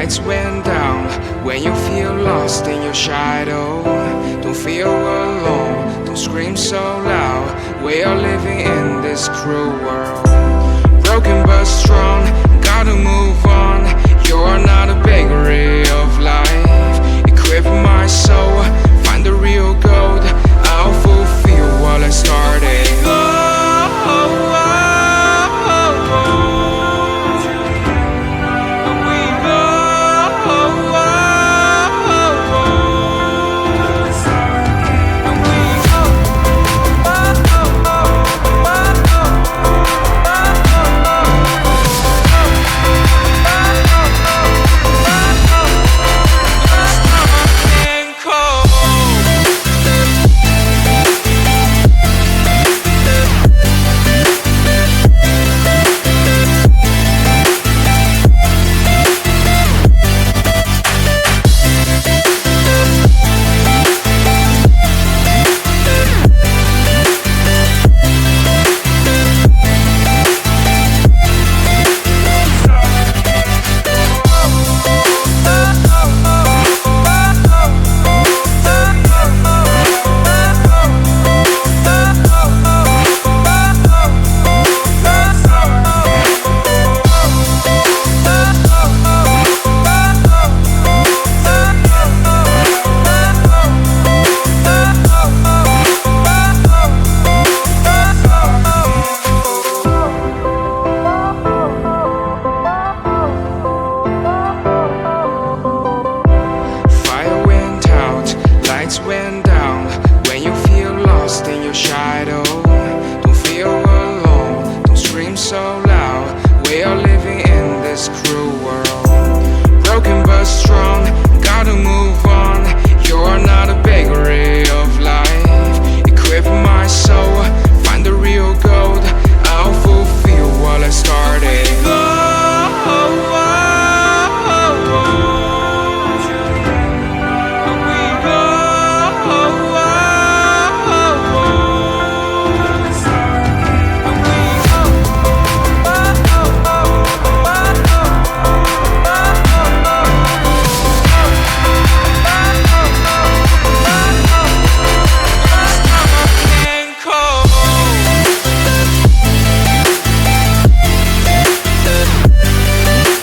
lights went down. When you feel lost in your shadow, don't feel alone, don't scream so loud. We are living in this cruel world, broken but strong, gotta move on.